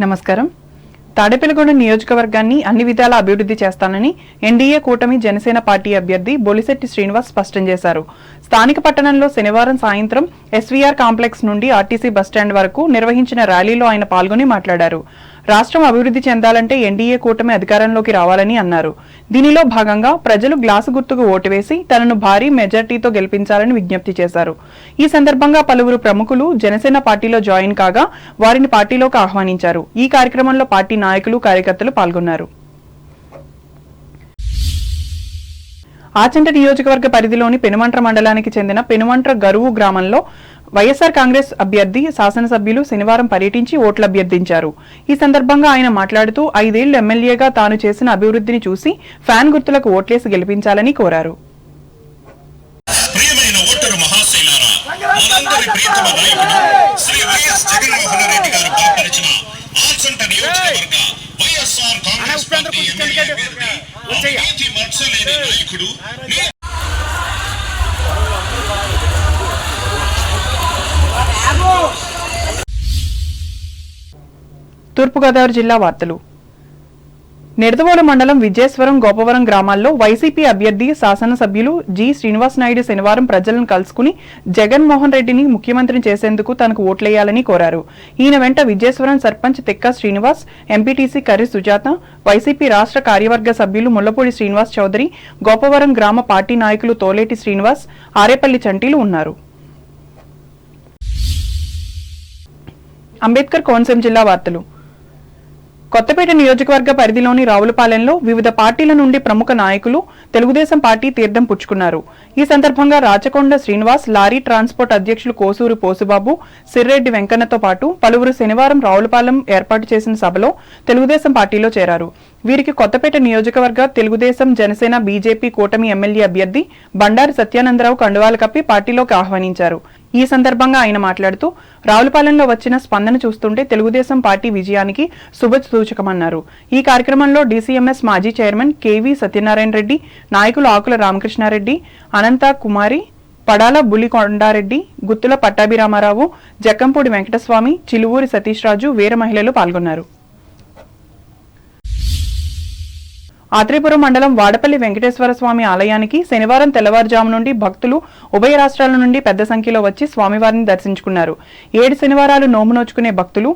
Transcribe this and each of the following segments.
నమస్కారం. తాడేపల్లిగూడ నియోజకవర్గాన్ని అన్ని విధాలా అభివృద్ధి చేస్తానని ఎన్డీఏ కూటమి జనసేన పార్టీ అభ్యర్థి బొలిశెట్టి శ్రీనివాస్ స్పష్టం చేశారు. స్థానిక పట్టణంలో శనివారం సాయంత్రం ఎస్వీఆర్ కాంప్లెక్స్ నుండి ఆర్టీసీ బస్టాండ్ వరకు నిర్వహించిన ర్యాలీలో ఆయన పాల్గొని మాట్లాడారు. రాష్ట్రం అభివృద్ధి చెందాలంటే ఎన్డీఏ కూటమి అధికారంలోకి రావాలని అన్నారు. దీనిలో భాగంగా ప్రజలు గ్లాసు గుర్తుకు ఓటు వేసి తనను భారీ మెజార్టీతో గెలిపించాలని విజ్ఞప్తి చేశారు. ఈ సందర్భంగా పలువురు ప్రముఖులు జనసేన పార్టీలో జాయిన్ కాగా వారిని పార్టీలోకి ఆహ్వానించారు. ఈ కార్యక్రమంలో పార్టీ నాయకులు, కార్యకర్తలు పాల్గొన్నారు. ఆచంట నియోజకవర్గ పరిధిలోని పెనుమంట్ర మండలానికి చెందిన పెనుమంట్ర గరువు గ్రామంలో వైఎస్ఆర్ కాంగ్రెస్ అభ్యర్థి శాసనసభ్యులు శనివారం పర్యటించి ఓట్లు అభ్యర్థించారు. ఈ సందర్భంగా ఆయన మాట్లాడుతూ 5 ఏళ్లు ఎమ్మెల్యేగా తాను చేసిన అభివృద్ధిని చూసి ఫ్యాన్ గుర్తులకు ఓట్లేసి గెలిపించాలని కోరారు. తూర్పుగోదావరి జిల్లా వార్తలు. నిడదవోలు మండలం విజయేశ్వరం, గోపవరం గ్రామాల్లో వైసీపీ అభ్యర్థి శాసనసభ్యులు జి. శ్రీనివాస్ నాయుడు శనివారం ప్రజలను కలుసుకుని జగన్మోహన్ రెడ్డిని ముఖ్యమంత్రిని చేసేందుకు తనకు ఓట్లేయాలని కోరారు. ఈయన వెంట విజయేశ్వరం సర్పంచ్ తెక్క శ్రీనివాస్, ఎంపీటీసీ కర్రి సుజాత, వైసీపీ రాష్ట్ర కార్యవర్గ సభ్యులు ముల్లపూడి శ్రీనివాస్ చౌదరి, గోపవరం గ్రామ పార్టీ నాయకులు తోలేటి శ్రీనివాస్, ఆరేపల్లి చంటీలు ఉన్నారు. అంబేద్కర్ కోనసీమ జిల్లా వార్తలు. కొత్తపేట నియోజకవర్గ పరిధిలోని రావులపాలెంలో వివిధ పార్టీల నుండి ప్రముఖ నాయకులు తెలుగుదేశం పార్టీ తీర్థం పుచ్చుకున్నారు. ఈ సందర్భంగా రాచకొండ శ్రీనివాస్, లారీ ట్రాన్స్పోర్ట్ అధ్యక్షులు కోసూరు పోసుబాబు, సిర్రెడ్డి వెంకన్నతో పాటు పలువురు శనివారం రావులపాలెం ఏర్పాటు చేసిన సభలో తెలుగుదేశం పార్టీలో చేరారు. వీరికి కొత్తపేట నియోజకవర్గ తెలుగుదేశం, జనసేన, బీజేపీ కూటమి ఎమ్మెల్యే అభ్యర్థి బండారి సత్యానందరావు కండువాలు కప్పి పార్టీలోకి ఆహ్వానించారు. ఈ సందర్భంగా ఆయన మాట్లాడుతూ రావులపాలెంలో వచ్చిన స్పందన చూస్తుంటే తెలుగుదేశం పార్టీ విజయానికి శుభ సూచకమన్నారు. ఈ కార్యక్రమంలో డీసీఎంఎస్ మాజీ చైర్మన్ కేవీ సత్యనారాయణ రెడ్డి, నాయకులు ఆకుల రామకృష్ణారెడ్డి, అనంత కుమారి, పడాల బుల్లికొండారెడ్డి, గుత్తుల పట్టాభిరామారావు, జక్కంపూడి వెంకటస్వామి, చిలువూరి సతీష్ రాజు, వీర మహిళలు పాల్గొన్నారు. ఆత్రేపురం మండలం వాడపల్లి వెంకటేశ్వర స్వామి ఆలయానికి శనివారం తెల్లవారుజాము నుండి భక్తులు ఉభయ రాష్ట్రాల నుండి పెద్ద సంఖ్యలో వచ్చి స్వామివారిని దర్శించుకున్నారు. 7 శనివారాలు నోము నోచుకునే భక్తులు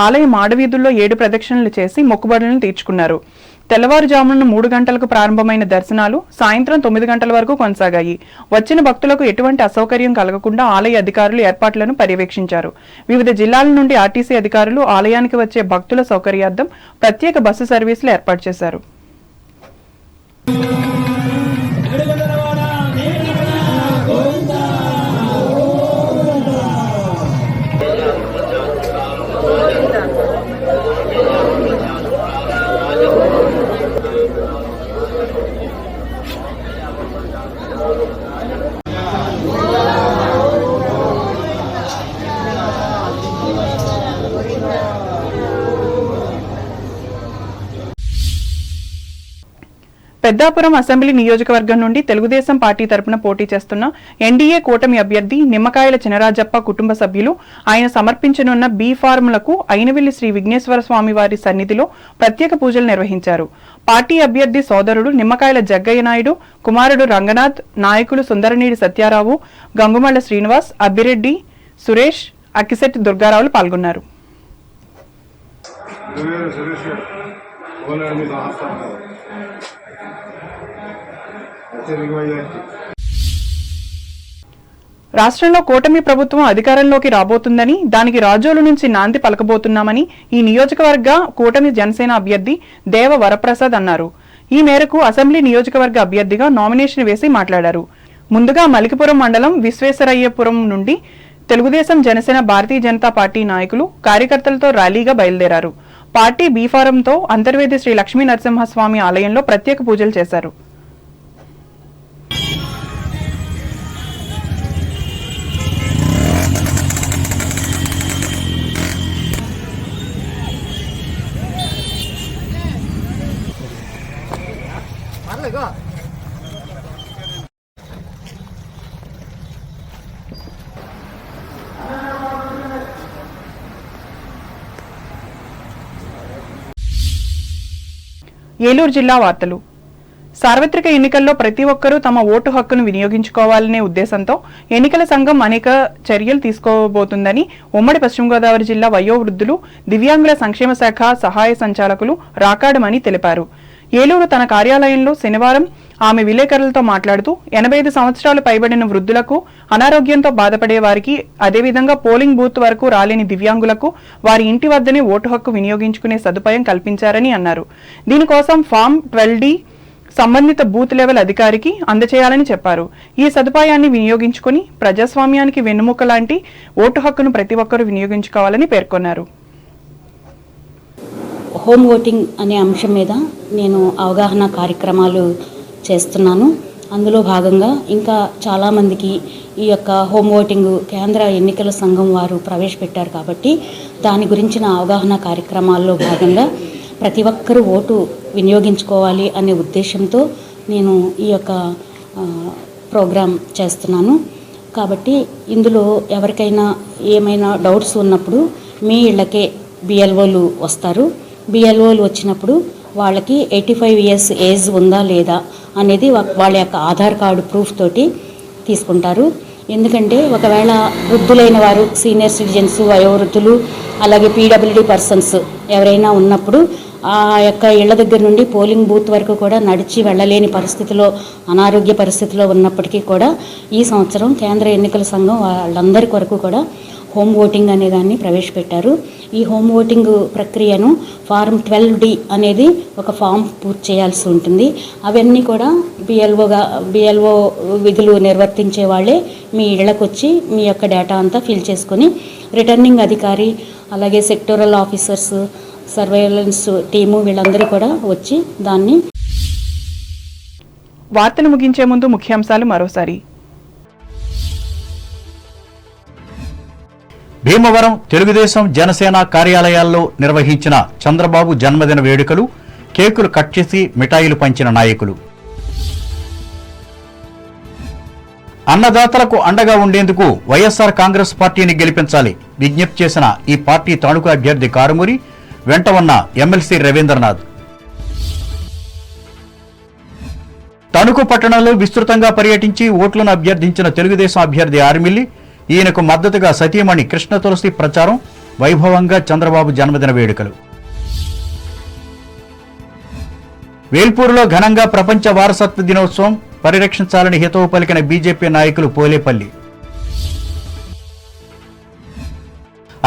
ఆలయ మాడవీధుల్లో 7 ప్రదక్షిణలు చేసి మొక్కుబడులను తీర్చుకున్నారు. తెల్లవారుజామున 3 గంటలకు ప్రారంభమైన దర్శనాలు సాయంత్రం 9 గంటల వరకు కొనసాగాయి. వచ్చిన భక్తులకు ఎటువంటి అసౌకర్యం కలగకుండా ఆలయ అధికారులు ఏర్పాట్లను పర్యవేక్షించారు. వివిధ జిల్లాల నుండి ఆర్టీసీ అధికారులు ఆలయానికి వచ్చే భక్తుల సౌకర్యార్థం ప్రత్యేక బస్సు సర్వీసులు ఏర్పాటు చేశారు. పెద్దాపురం అసెంబ్లీ నియోజకవర్గం నుండి తెలుగుదేశం పార్టీ తరపున పోటీ చేస్తున్న ఎన్డీఏ కూటమి అభ్యర్థి నిమ్మకాయల చినరాజప్ప కుటుంబ సభ్యులు ఆయన సమర్పించనున్న బీ ఫార్ములకు అయినవిల్లి శ్రీ విఘ్నేశ్వర స్వామి వారి సన్నిధిలో ప్రత్యేక పూజలు నిర్వహించారు. పార్టీ అభ్యర్థి సోదరుడు నిమ్మకాయల జగ్గయ్య నాయుడు, కుమారుడు రంగనాథ్, నాయకులు సుందరనీడి సత్యారావు, గంగుమళ్ల శ్రీనివాస్, అబ్బిరెడ్డి సురేష్, అక్కిశెట్టి దుర్గారావులు పాల్గొన్నారు. రాష్ట్రంలో కూటమి ప్రభుత్వం అధికారంలోకి రాబోతుందని, దానికి రాజోలు నుంచి నాంది పలకబోతున్నామని ఈ నియోజకవర్గ కూటమి జనసేన అభ్యర్థి దేవ వరప్రసాద్ అన్నారు. ఈ మేరకు అసెంబ్లీ నియోజకవర్గ అభ్యర్థిగా నామినేషన్ వేసి మాట్లాడారు. ముందుగా మలికిపురం మండలం విశ్వేశ్వరయ్యపురం నుండి తెలుగుదేశం, జనసేన, భారతీయ జనతా పార్టీ నాయకులు, కార్యకర్తలతో ర్యాలీగా బయలుదేరారు. పార్టీ బీఫారంతో అంతర్వేది శ్రీ లక్ష్మీ నరసింహస్వామి ఆలయంలో ప్రత్యేక పూజలు చేశారు. ఏలూరు జిల్లా వార్తలు. సార్వత్రిక ఎన్నికల్లో ప్రతి ఒక్కరూ తమ ఓటు హక్కును వినియోగించుకోవాలనే ఉద్దేశంతో ఎన్నికల సంఘం అనేక చర్యలు తీసుకోబోతుందని ఉమ్మడి పశ్చిమ గోదావరి జిల్లా వయోవృద్ధులు, దివ్యాంగుల సంక్షేమ శాఖ సహాయ సంచాలకులు రాకాడమని తెలిపారు. ఏలూరు తన కార్యాలయంలో శనివారం ఆమె విలేకరులతో మాట్లాడుతూ 85 సంవత్సరాలు పైబడిన వృద్ధులకు, అనారోగ్యంతో బాధపడే వారికి, అదేవిధంగా పోలింగ్ బూత్ వరకు రాలేని దివ్యాంగులకు వారి ఇంటి వద్దనే ఓటు హక్కు వినియోగించుకునే సదుపాయం కల్పించారని అన్నారు. దీనికోసం ఫామ్ 12D సంబంధిత బూత్ లెవెల్ అధికారికి అందచేయాలని చెప్పారు. ఈ సదుపాయాన్ని వినియోగించుకుని ప్రజాస్వామ్యానికి వెన్నుముక లాంటి ఓటు హక్కును ప్రతి ఒక్కరూ వినియోగించుకోవాలని పేర్కొన్నారు. హోమ్ ఓటింగ్ అనే అంశం మీద నేను అవగాహన కార్యక్రమాలు చేస్తున్నాను. అందులో భాగంగా ఇంకా చాలామందికి ఈ యొక్క హోమ్ ఓటింగ్ కేంద్ర ఎన్నికల సంఘం వారు ప్రవేశపెట్టారు కాబట్టి దాని గురించిన అవగాహన కార్యక్రమాల్లో భాగంగా ప్రతి ఒక్కరూ ఓటు వినియోగించుకోవాలి అనే ఉద్దేశంతో నేను ఈ యొక్క ప్రోగ్రాం చేస్తున్నాను. కాబట్టి ఇందులో ఎవరికైనా ఏమైనా డౌట్స్ ఉన్నప్పుడు మీ ఇళ్ళకే బిఎల్ఓలు వస్తారు. బిఎల్ఓలు వచ్చినప్పుడు వాళ్ళకి 85 ఇయర్స్ ఏజ్ ఉందా లేదా అనేది వాళ్ళ యొక్క ఆధార్ కార్డు ప్రూఫ్ తోటి తీసుకుంటారు. ఎందుకంటే ఒకవేళ వృద్ధులైన వారు, సీనియర్ సిటిజన్స్, వయోవృద్ధులు, అలాగే పీడబ్ల్యూడీ పర్సన్స్ ఎవరైనా ఉన్నప్పుడు ఆ యొక్క ఇళ్ల దగ్గర నుండి పోలింగ్ బూత్ వరకు కూడా నడిచి వెళ్ళలేని పరిస్థితిలో, అనారోగ్య పరిస్థితిలో ఉన్నప్పటికీ కూడా ఈ సంవత్సరం కేంద్ర ఎన్నికల సంఘం వాళ్ళందరి కొరకు కూడా హోమ్ ఓటింగ్ అనే దాన్ని ప్రవేశపెట్టారు. ఈ హోమ్ ఓటింగ్ ప్రక్రియను ఫారం 12D అనేది ఒక ఫామ్ పూర్తి చేయాల్సి ఉంటుంది. అవన్నీ కూడా బిఎల్ఓ విధులు నిర్వర్తించే వాళ్ళే మీ ఇళ్లకు వచ్చి మీ యొక్క డేటా అంతా ఫిల్ చేసుకొని రిటర్నింగ్ అధికారి, అలాగే సెక్టోరల్ ఆఫీసర్స్, సర్వేలెన్స్ టీము వీళ్ళందరూ కూడా వచ్చి దాన్ని. వార్తలు ముగించే ముందు ముఖ్యాంశాలు మరోసారి. భీమవరం తెలుగుదేశం జనసేన కార్యాలయాల్లో నిర్వహించిన చంద్రబాబు జన్మదిన వేడుకలు, కేకులు కట్ చేసి మిఠాయిలు పంచిన నాయకులు. అన్నదాతలకు అండగా ఉండేందుకు వైఎస్ఆర్ కాంగ్రెస్ పార్టీని గెలిపించాలి విజ్ఞప్తి చేసిన ఈ పార్టీ తణుకు అభ్యర్థి కారుమూరి, వెంట ఉన్న ఎమ్మెల్సీ రవీంద్రనాథ్. తణుకు పట్టణంలో విస్తృతంగా పర్యటించి ఓట్లను అభ్యర్థించిన తెలుగుదేశం అభ్యర్థి ఆర్మిల్లి, ఈయనకు మద్దతుగా సతీమణి కృష్ణ తులసి ప్రచారం, వైభవంగా చంద్రబాబు జన్మదిన వేడుకలు. వేల్పూరులో ఘనంగా ప్రపంచ వారసత్వ దినోత్సవం, పరిరక్షించాలని హితవు పలికిన బీజేపీ నాయకులు పోలేపల్లి.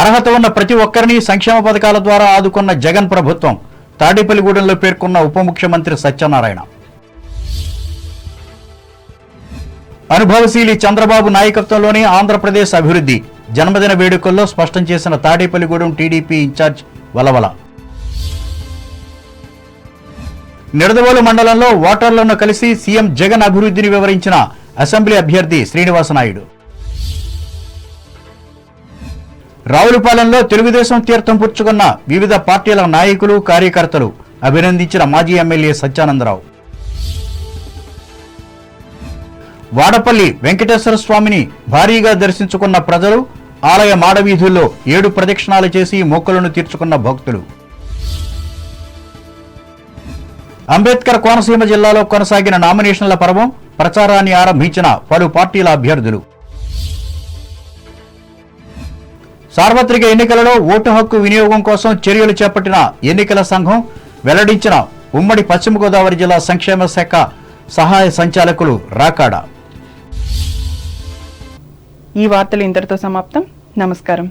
అర్హత ఉన్న ప్రతి ఒక్కరిని సంక్షేమ పథకాల ద్వారా ఆదుకున్న జగన్ ప్రభుత్వం, తాడేపల్లిగూడెంలో పేర్కొన్న ఉప ముఖ్యమంత్రి సత్యనారాయణ. అనుభవశీలి చంద్రబాబు నాయకత్వంలోనే ఆంధ్రప్రదేశ్ అభివృద్ధి, జన్మదిన వేడుకల్లో స్పష్టం చేసిన తాడేపల్లిగూడెం టీడీపీ ఇన్ఛార్జ్ వలవల. నిడదవోలు మండలంలో ఓటర్లను కలిసి సీఎం జగన్ అభివృద్ధిని వివరించిన అసెంబ్లీ అభ్యర్థి శ్రీనివాసనాయుడు. రావులపాలెంలో తెలుగుదేశం తీర్థం పుచ్చుకున్న వివిధ పార్టీల నాయకులు, కార్యకర్తలు, అభినందించిన మాజీ ఎమ్మెల్యే సత్యానందరావు. వాడపల్లి వెంకటేశ్వర స్వామిని భారీగా దర్శించుకున్న ప్రజలు, ఆలయ మాడవీధుల్లో 7 ప్రదక్షిణాలు చేసి మొక్కులను తీర్చుకున్న భక్తులు. అంబేద్కర్ కోనసీమ జిల్లాలో కొనసాగిన నామినేషన్ల పర్వం, ప్రచారాన్ని ఆరంభించిన పలు పార్టీల అభ్యర్థులు. సార్వత్రిక ఎన్నికలలో ఓటు హక్కు వినియోగం కోసం చర్యలు చేపట్టిన ఎన్నికల సంఘం, వెల్లడించిన ఉమ్మడి పశ్చిమ గోదావరి జిల్లా సంక్షేమ శాఖ సహాయ సంచాలకులు రాకాడ. ఈ వార్తలు ఇంతటితో సమాప్తం. నమస్కారం.